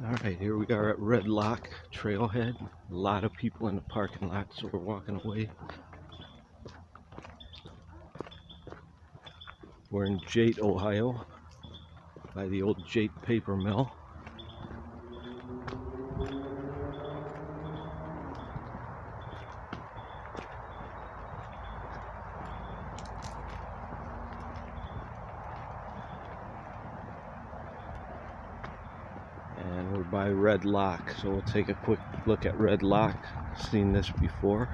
Alright, here we are at Red Lock Trailhead. A lot of people in the parking lot, so we're walking away. We're in Jate, Ohio, by the old Jate paper mill. And we're by Red Lock, so we'll take a quick look at Red Lock. Seen this before.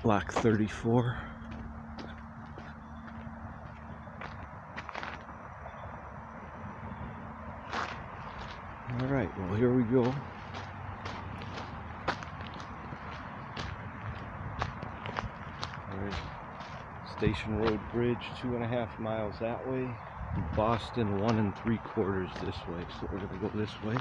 Lock 34. Alright, well here we go. There's Station Road Bridge, 2.5 miles that way. Boston 1 3/4 this way, so we're gonna go this way.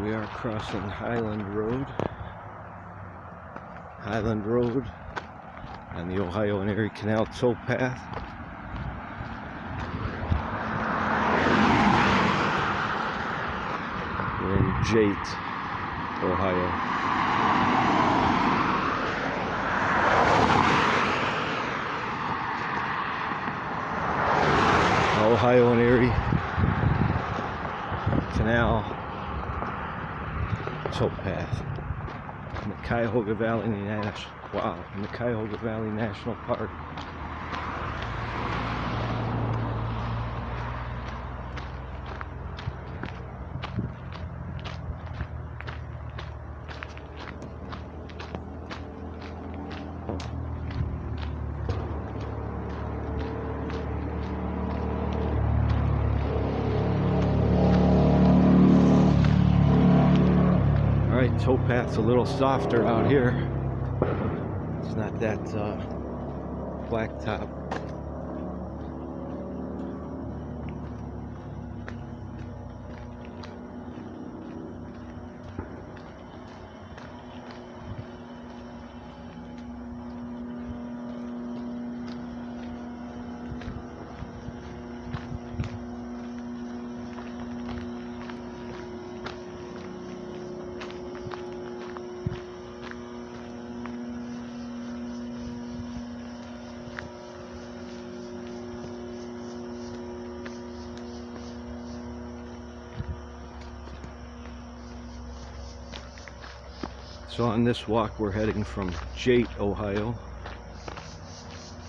We are crossing Highland Road and the Ohio and Erie Canal Towpath. We're in Jate, Ohio. Ohio and Erie Canal Towpath in the Cuyahoga Valley National Park. Alright, Towpath's a little softer out here. It's not that blacktop. So on this walk we're heading from Jate, Ohio,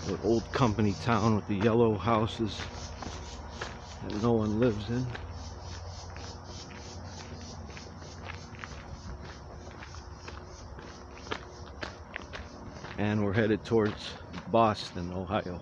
the old company town with the yellow houses that no one lives in. And we're headed towards Boston, Ohio.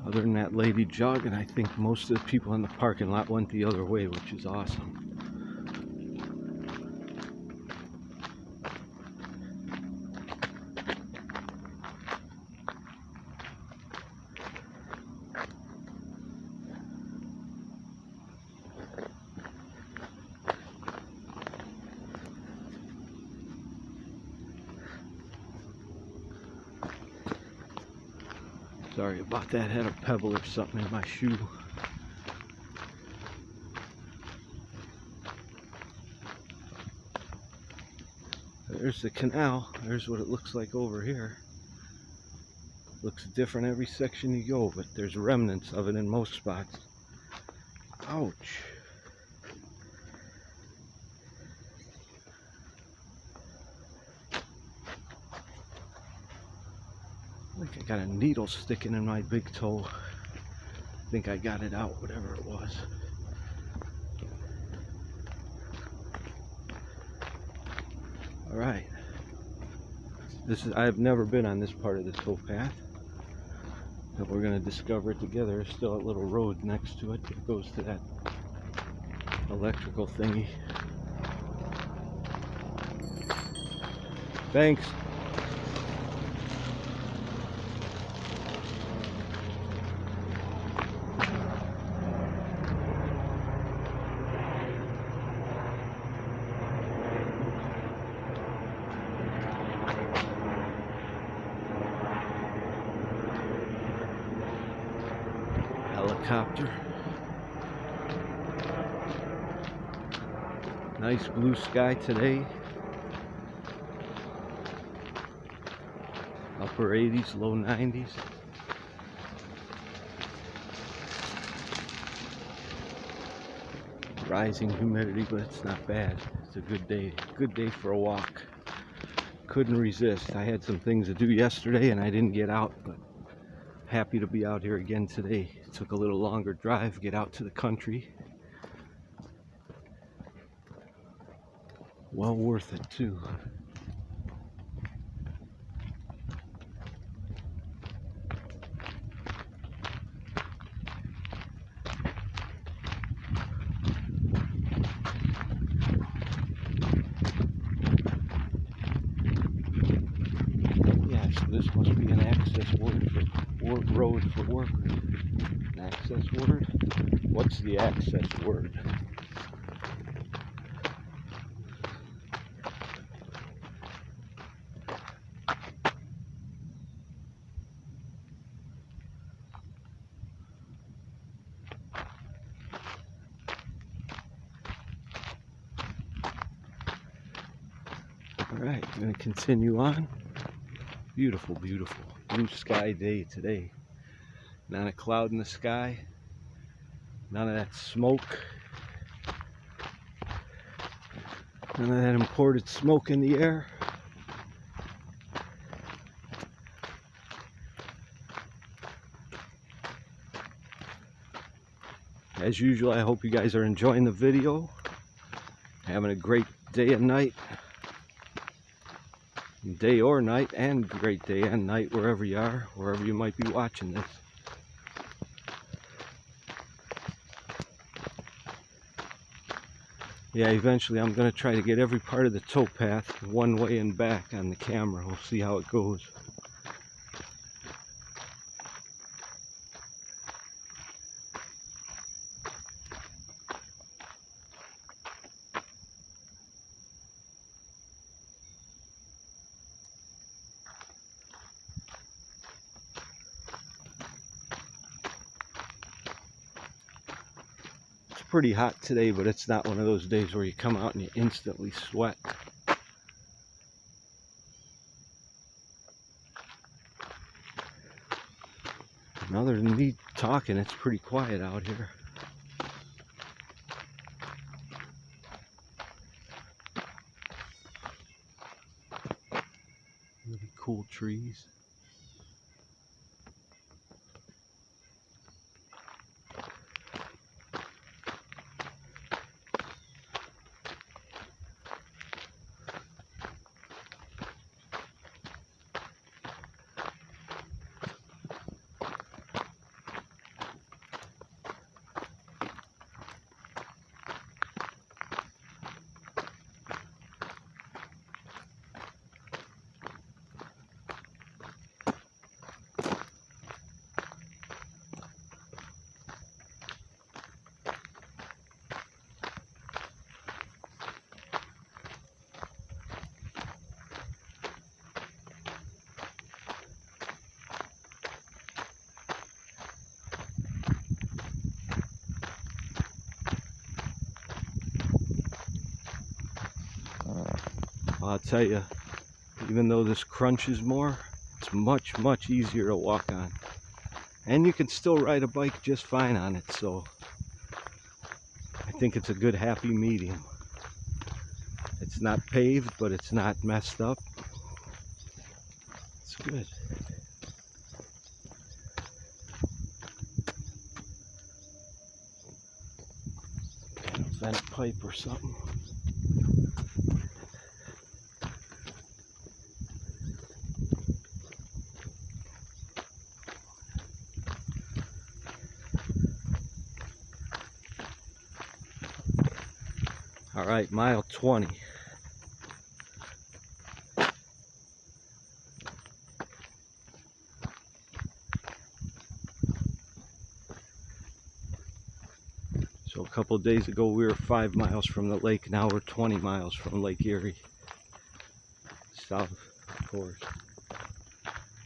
Other than that lady jogging, I think most of the people in the parking lot went the other way, which is awesome. Sorry about that, had a pebble or something in my shoe. There's the canal. There's what it looks like over here. Looks different every section you go, but there's remnants of it in most spots. Ouch. I think I got a needle sticking in my big toe. I think I got it out, whatever it was. All right. I've never been on this part of the towpath, but we're going to discover it together. There's still a little road next to it that goes to that electrical thingy. Thanks. Helicopter. Nice blue sky today. Upper 80s, low 90s. Rising humidity, but it's not bad. It's a good day. Good day for a walk. Couldn't resist. I had some things to do yesterday and I didn't get out, but happy to be out here again today. It took a little longer drive, get out to the country. Well worth it too. Yeah, so this must be an access word for road for workers. An access word? What's the access word? Alright, I'm going to continue on. Beautiful, beautiful blue sky day today. Not a cloud in the sky. None of that smoke. None of that imported smoke in the air. As usual, I hope you guys are enjoying the video. Having a great day and night. Day or night, and great day and night wherever you are, wherever you might be watching this. Yeah, eventually I'm going to try to get every part of the towpath one way and back on the camera. We'll see how it goes. Pretty hot today, but it's not one of those days where you come out and you instantly sweat. And other than me talking, it's pretty quiet out here. Really cool trees. I'll tell you, even though this crunches more, it's much, much easier to walk on. And you can still ride a bike just fine on it, so I think it's a good happy medium. It's not paved, but it's not messed up. It's good. bent pipe or something. All right, mile 20. So a couple of days ago we were 5 miles from the lake. Now we're 20 miles from Lake Erie. South, of course.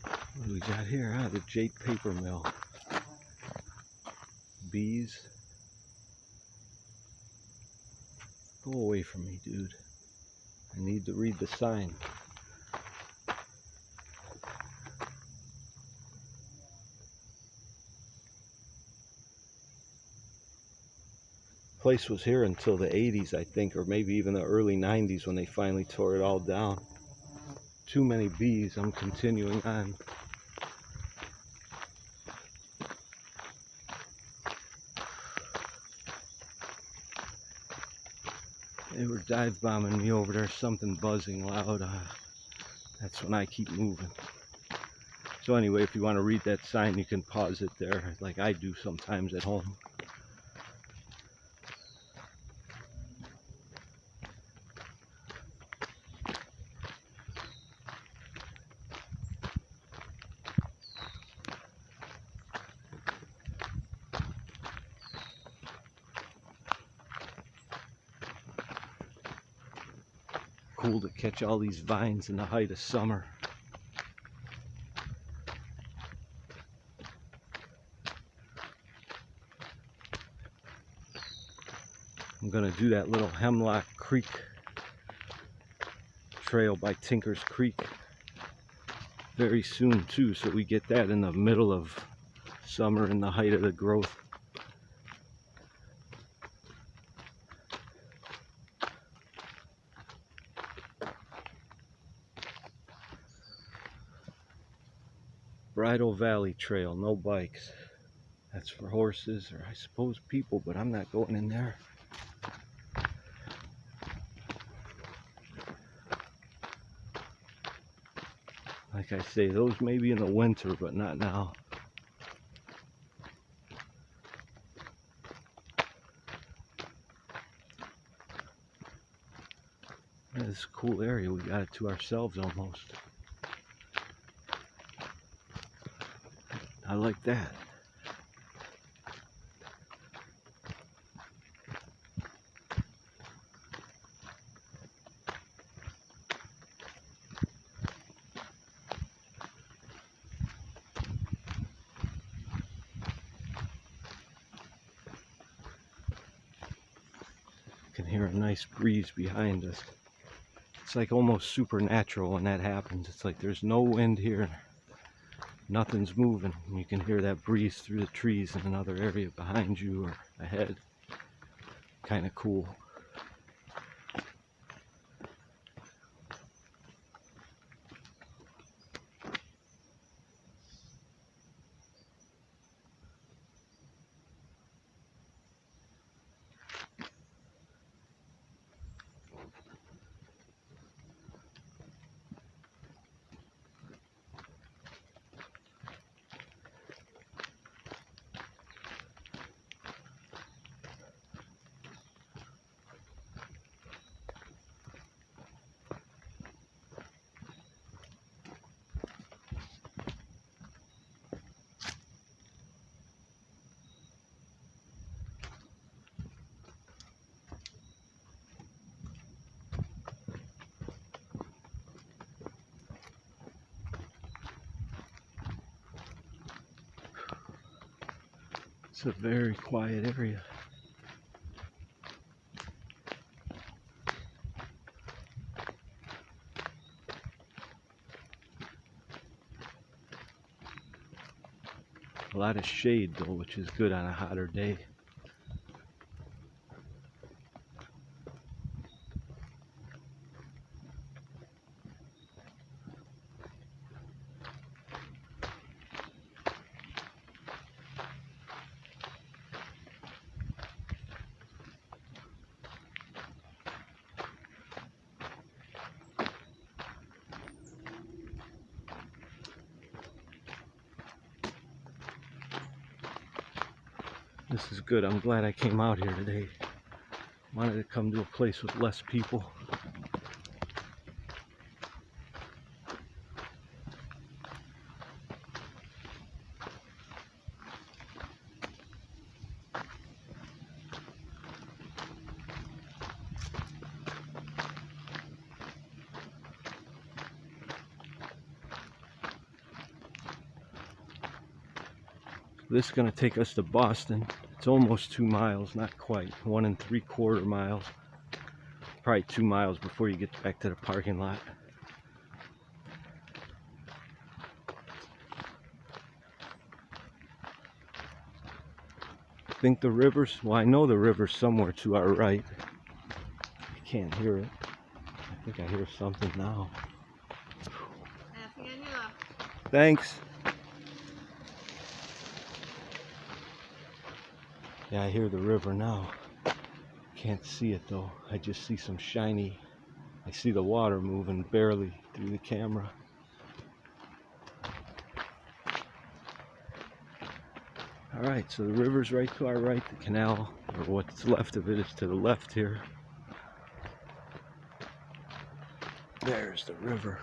What do we got here? Ah, the Jate paper mill. Bees. Go away from me, dude. I need to read the sign. Place was here until the 80s, I think, or maybe even the early 90s when they finally tore it all down. Too many bees. I'm continuing on. They were dive bombing me over there, something buzzing loud. That's when I keep moving. So anyway, if you want to read that sign, you can pause it there, like I do sometimes at home. Cool to catch all these vines in the height of summer. I'm gonna do that little Hemlock Creek trail by Tinker's Creek very soon too, so we get that in the middle of summer in the height of the growth. Bridle Valley Trail, no bikes. That's for horses, or I suppose people, but I'm not going in there. Like I say, those may be in the winter, but not now. Yeah, this is a cool area. We got it to ourselves almost. I like that. Can hear a nice breeze behind us. It's like almost supernatural when that happens. It's like there's no wind here, nothing's moving, and you can hear that breeze through the trees in another area behind you or ahead. Kind of cool. It's a very quiet area. A lot of shade though, which is good on a hotter day. This is good. I'm glad I came out here today. Wanted to come to a place with less people. This is going to take us to Boston. It's almost 2 miles, not quite. 1 3/4 miles. Probably 2 miles before you get back to the parking lot. I think the river's, well, I know the river's somewhere to our right. I can't hear it. I think I hear something now. Thanks. Yeah, I hear the river now. Can't see it though. I just see some shiny. I see the water moving barely through the camera. Alright, so the river's right to our right. The canal, or what's left of it, is to the left here. There's the river.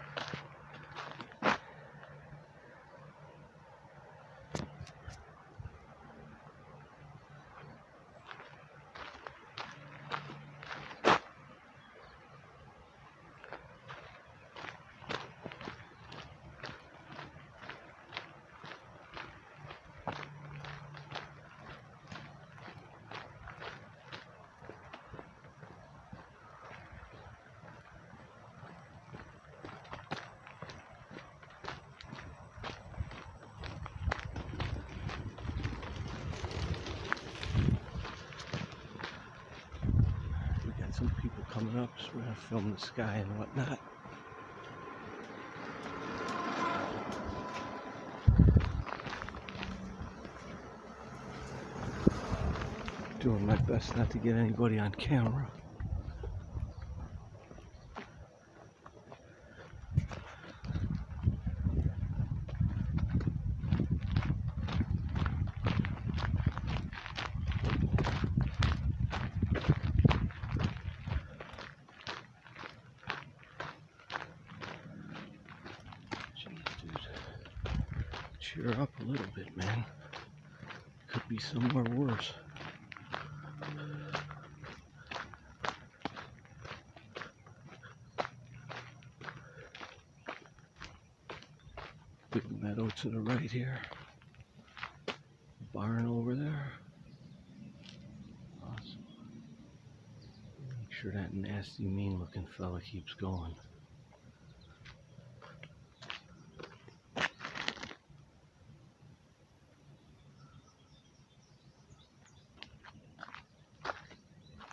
Some people coming up, so we're gonna film the sky and whatnot. Doing my best not to get anybody on camera. Cheer up a little bit, man. Could be somewhere worse. Big meadow to the right here. Barn over there. Awesome. Make sure that nasty, mean-looking fella keeps going.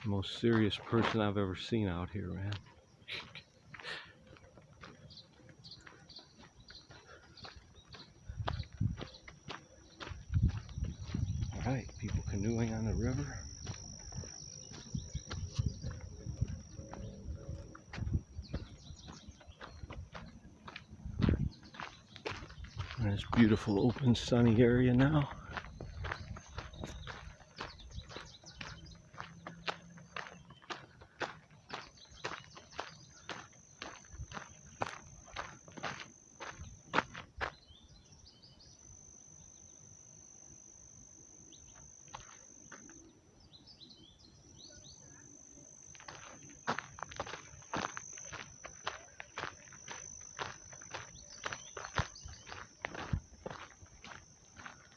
Most serious person I've ever seen out here, man. Alright, people canoeing on the river. And this beautiful open sunny area now.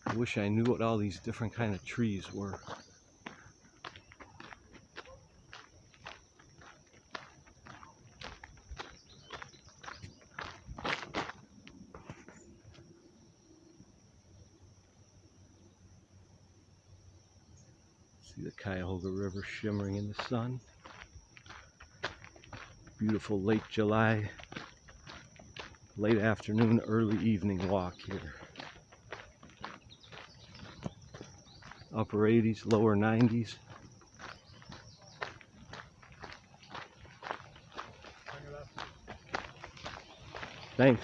I wish I knew what all these different kind of trees were. See the Cuyahoga River shimmering in the sun. Beautiful late July, late afternoon, early evening walk here. Upper 80s, lower 90s. Thanks.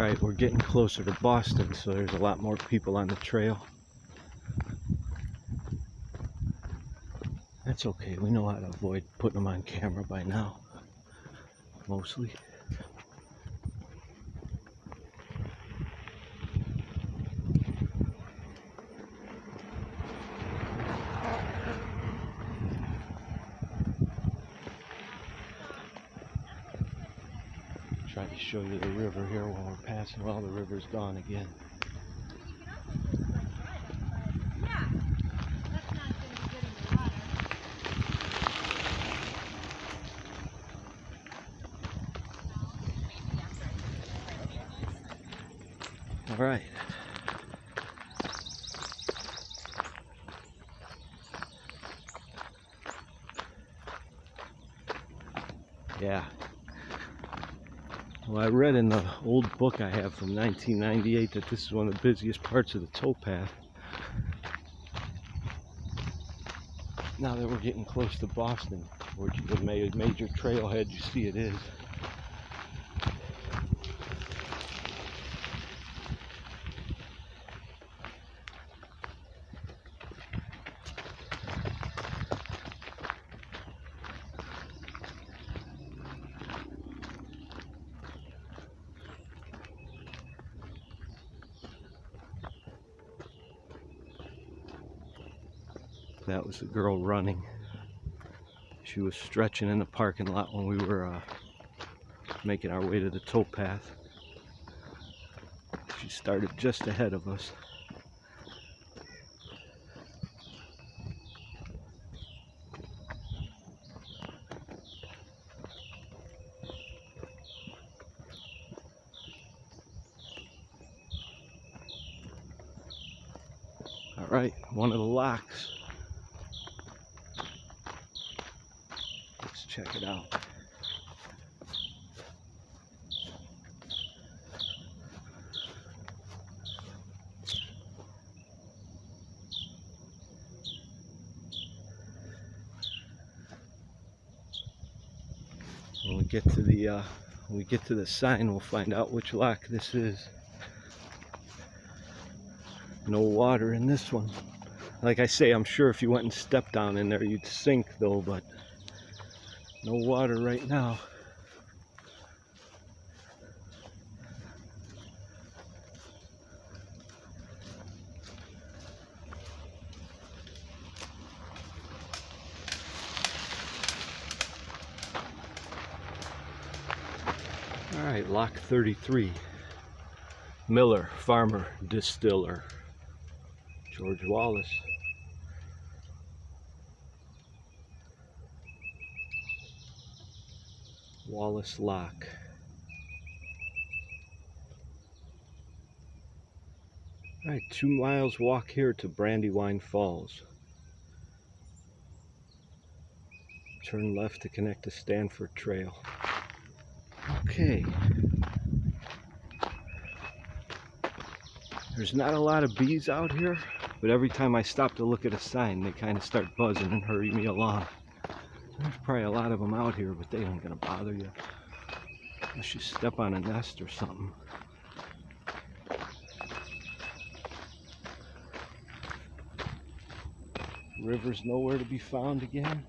Alright, we're getting closer to Boston, so there's a lot more people on the trail. That's okay, we know how to avoid putting them on camera by now, mostly. Try to show you the river here when we're passing. Well, the river's gone again. All right. Yeah. Well, I read in the old book I have from 1998 that this is one of the busiest parts of the towpath. Now that we're getting close to Boston, where the major trailhead you see it is. That was the girl running. She was stretching in the parking lot when we were making our way to the towpath. She started just ahead of us. All right, one of the locks. Let's check it out. When we get to the sign, we'll find out which lock this is. No water in this one. Like I say, I'm sure if you went and stepped down in there, you'd sink though, but no water right now. All right, lock 33. Miller, farmer, distiller. George Wallace. Wallace lock. All right, 2 miles walk here to Brandywine Falls. Turn left to connect to Stanford Trail. Okay. There's not a lot of bees out here, but every time I stop to look at a sign, they kind of start buzzing and hurry me along. There's probably a lot of them out here, but they ain't gonna bother you unless you step on a nest or something. River's nowhere to be found again.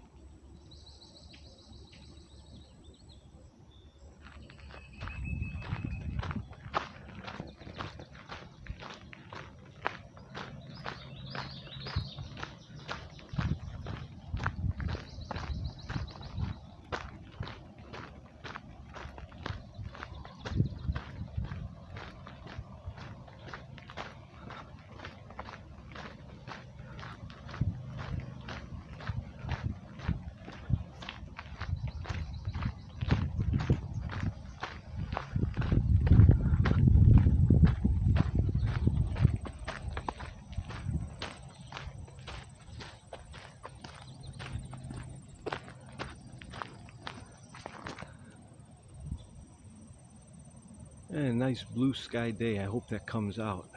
And a nice blue sky day. I hope that comes out.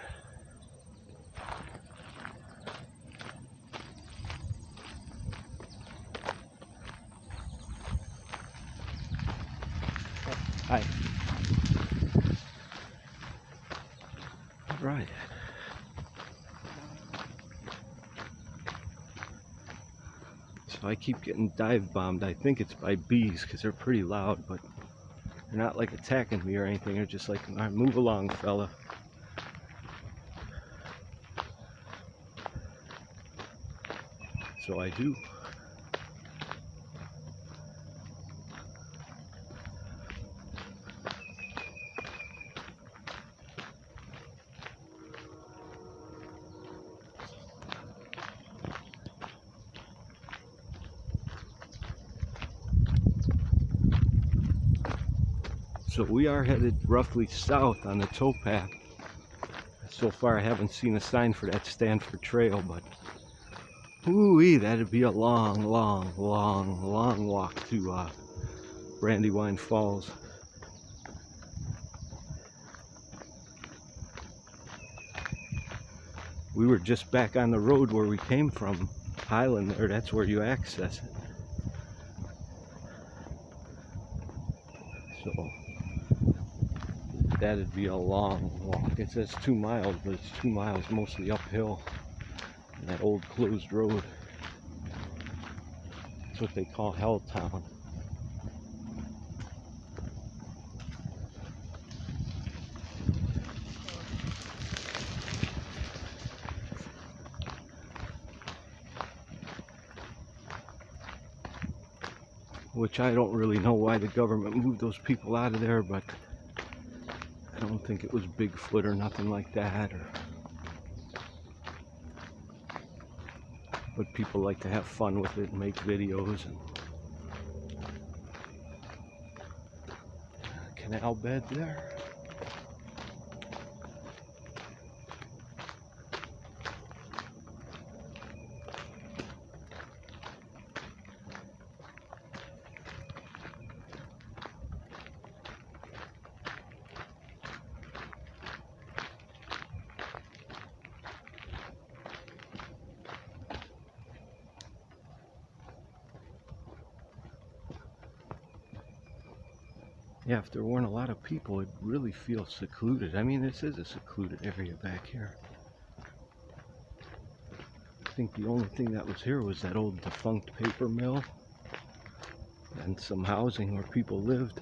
Hi. right. So I keep getting dive bombed. I think it's by bees because they're pretty loud, but they're not like attacking me or anything. They're just like, all right, move along, fella. So I do. So we are headed roughly south on the Towpath. So far I haven't seen a sign for that Stanford Trail, but ooh-wee, that'd be a long walk to Brandywine Falls. We were just back on the road where we came from, Highland there, that's where you access it. So that'd be a long walk. It says 2 miles, but it's 2 miles mostly uphill. And that old closed road. That's what they call Helltown. Which I don't really know why the government moved those people out of there, but I don't think it was Bigfoot or nothing like that. But people like to have fun with it and make videos. And canal bed there. Yeah, if there weren't a lot of people, it'd really feel secluded. I mean, this is a secluded area back here. I think the only thing that was here was that old defunct paper mill and some housing where people lived.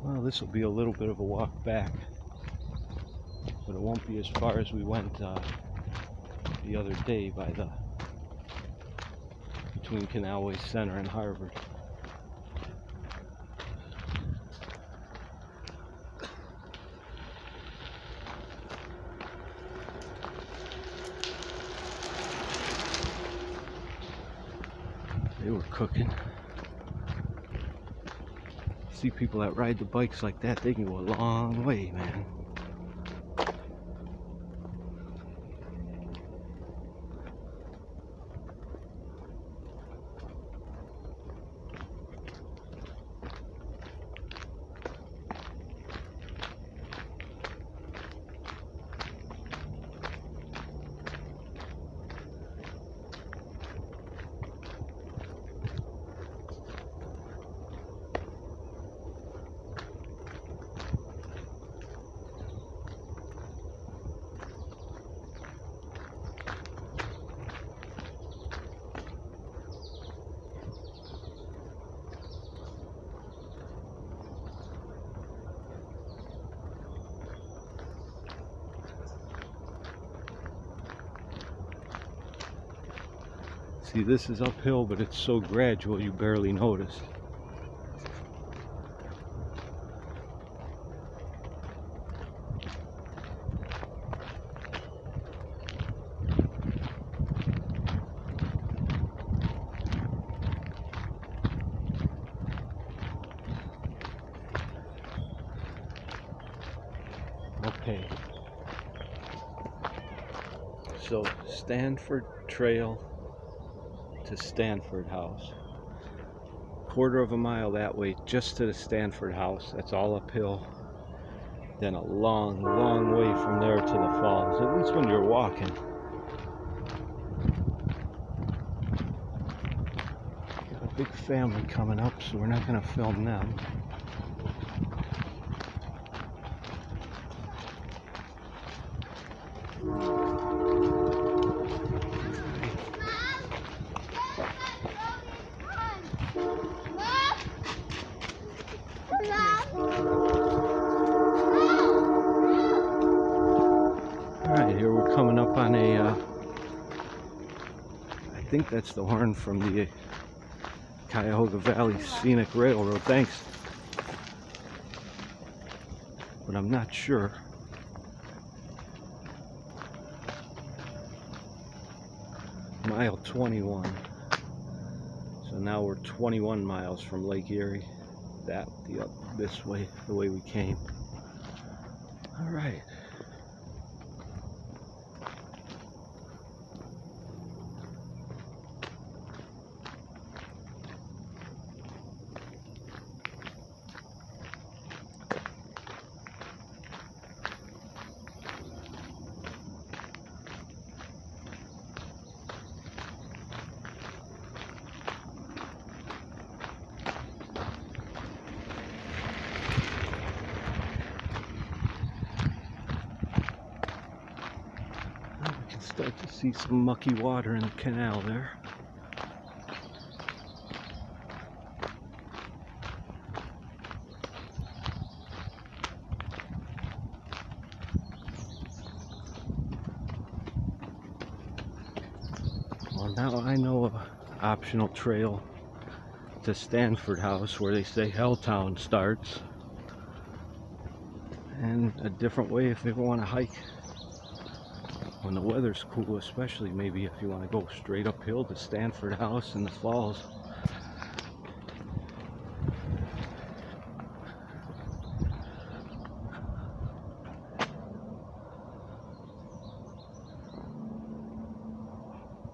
Well, this will be a little bit of a walk back, but it won't be as far as we went the other day by between Canal Way Center and Harvard. They were cooking. See people that ride the bikes like that, they can go a long way, man. See, this is uphill, but it's so gradual you barely notice. Okay, so Stanford Trail to Stanford House. Quarter of a mile that way just to the Stanford House. That's all uphill. Then a long, long way from there to the falls, at least when you're walking. Got a big family coming up, so we're not going to film them. Alright, here we're coming up on a, I think that's the horn from the Cuyahoga Valley Scenic Railroad. Thanks. But I'm not sure. Mile 21. So now we're 21 miles from Lake Erie. This way, the way we came. All right. Start to see some mucky water in the canal there. Well, now I know an optional trail to Stanford House where they say Helltown starts, and a different way if you ever want to hike when the weather's cool, especially maybe if you want to go straight uphill to Stanford House and the falls.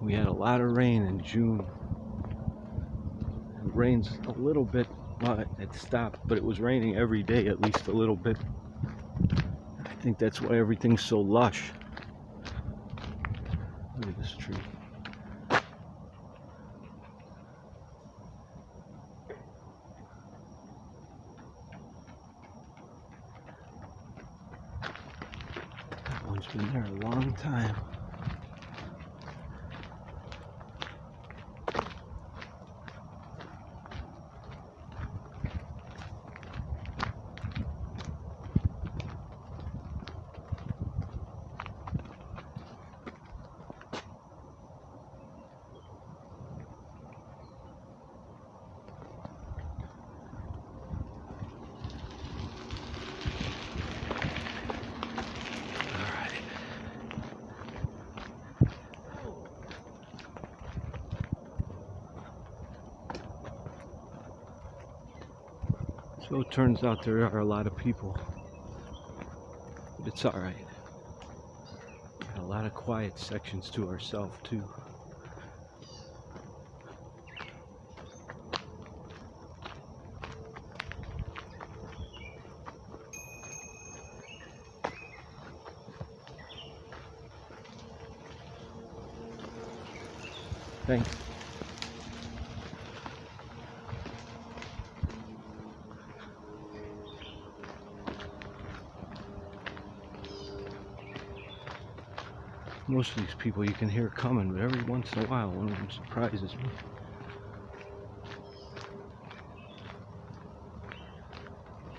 We had a lot of rain in June. It rains a little bit, but it stopped, but it was raining every day at least a little bit. I think that's why everything's so lush. Look at this tree. That one's been there a long time. So it turns out there are a lot of people, but it's alright. Got a lot of quiet sections to ourselves too. Thanks. Most of these people you can hear coming, but every once in a while one of them surprises me.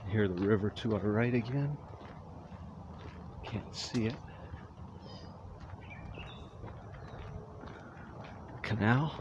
Hear the river to our right again. Can't see it. Canal.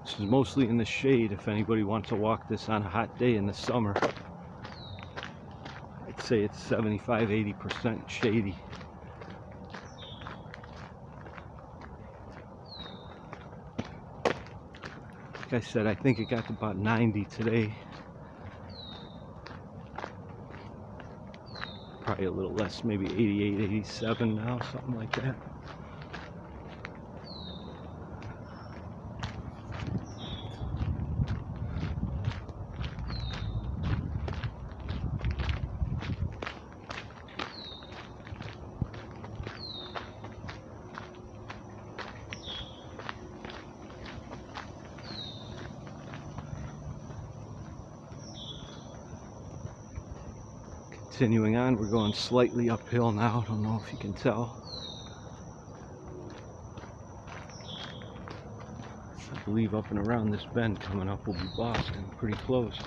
This is mostly in the shade if anybody wants to walk this on a hot day in the summer. I'd say it's 75–80% shady. Like I said, I think it got to about 90 today. Probably a little less, maybe 88, 87 now, something like that. Continuing on, we're going slightly uphill now. Don't know if you can tell. I believe up and around this bend coming up will be Boston, pretty close.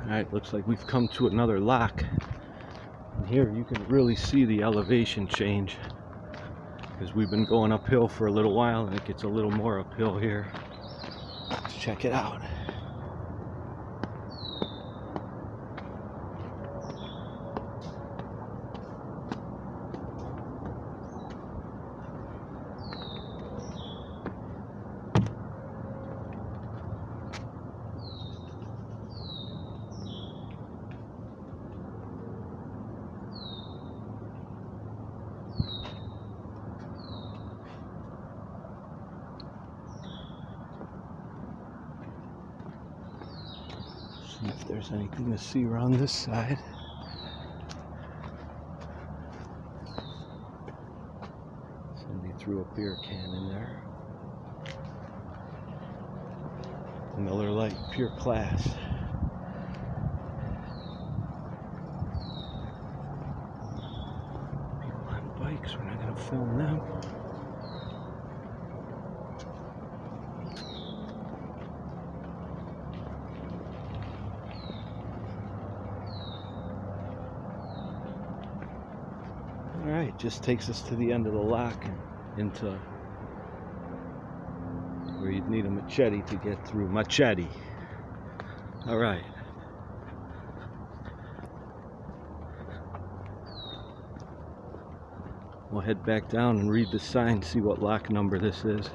Alright, looks like we've come to another lock. And here you can really see the elevation change, because we've been going uphill for a little while and it gets a little more uphill here. Let's check it out. See if there's anything to see around this side. Somebody threw a beer can in there. Miller Lite, pure class. People on bikes, we're not going to film them. Alright, just takes us to the end of the lock and into where you'd need a machete to get through. Machete. Alright. We'll head back down and read the sign, see what lock number this is.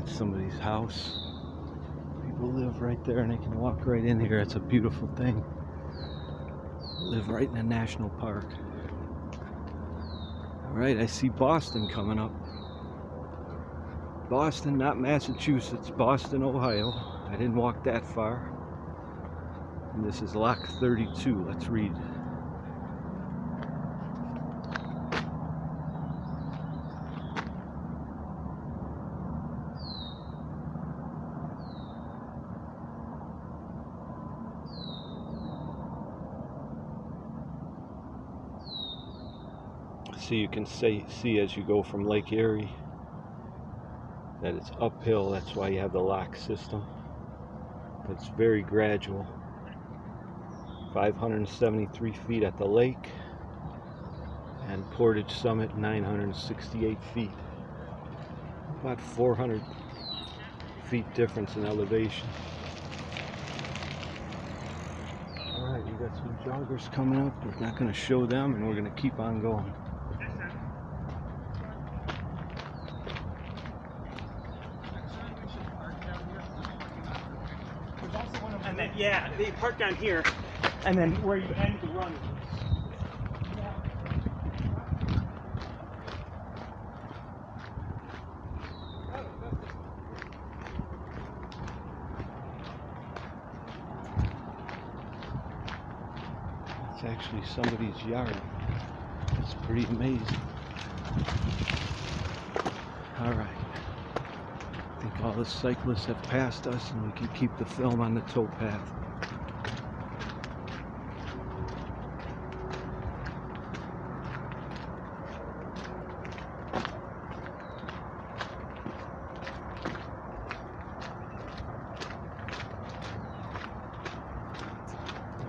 Somebody's house. People live right there and they can walk right in here. It's a beautiful thing. Live right in a national park. Alright, I see Boston coming up. Boston, not Massachusetts, Boston, Ohio. I didn't walk that far. And this is lock 32. Let's read. So you can see as you go from Lake Erie that it's uphill. That's why you have the lock system. But it's very gradual. 573 feet at the lake, and Portage Summit 968 feet. About 400 feet difference in elevation. Alright, we got some joggers coming up. We're not going to show them, and we're going to keep on going. And then, yeah, they park down here, and then where you end the run. It's actually somebody's yard. It's pretty amazing. Alright. I think all the cyclists have passed us, and we can keep the film on the towpath.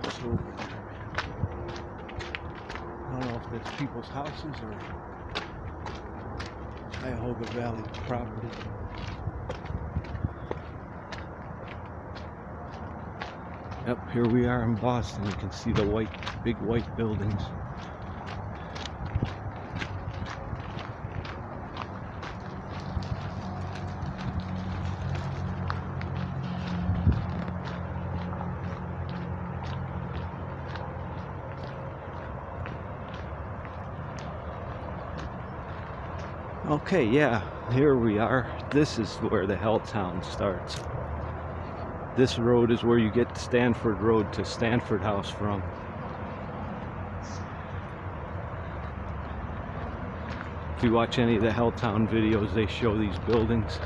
What's over there, man? I don't know if that's people's houses or Cuyahoga Valley property. Yep, here we are in Boston. You can see the big white buildings. Okay, yeah, here we are. This is where the Helltown starts. This road is where you get Stanford Road to Stanford House from. If you watch any of the Helltown videos, they show these buildings.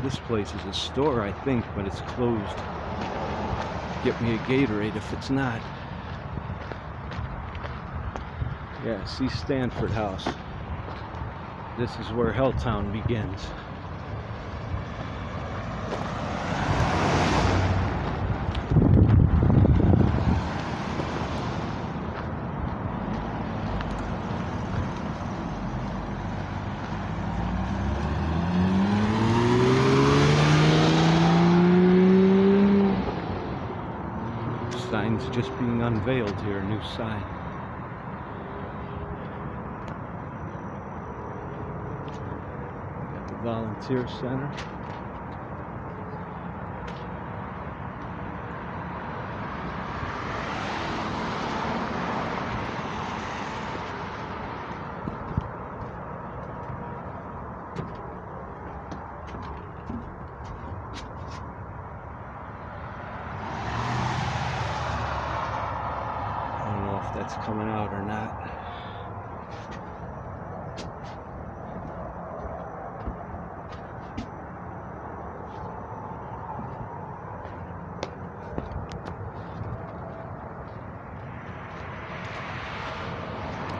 This place is a store, I think, but it's closed. Get me a Gatorade if it's not. Yeah, see Stanford House. This is where Helltown begins. Sign's just being unveiled here, a new sign. Volunteer Center. I don't know if that's coming out or not.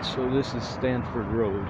So this is Stanford Road.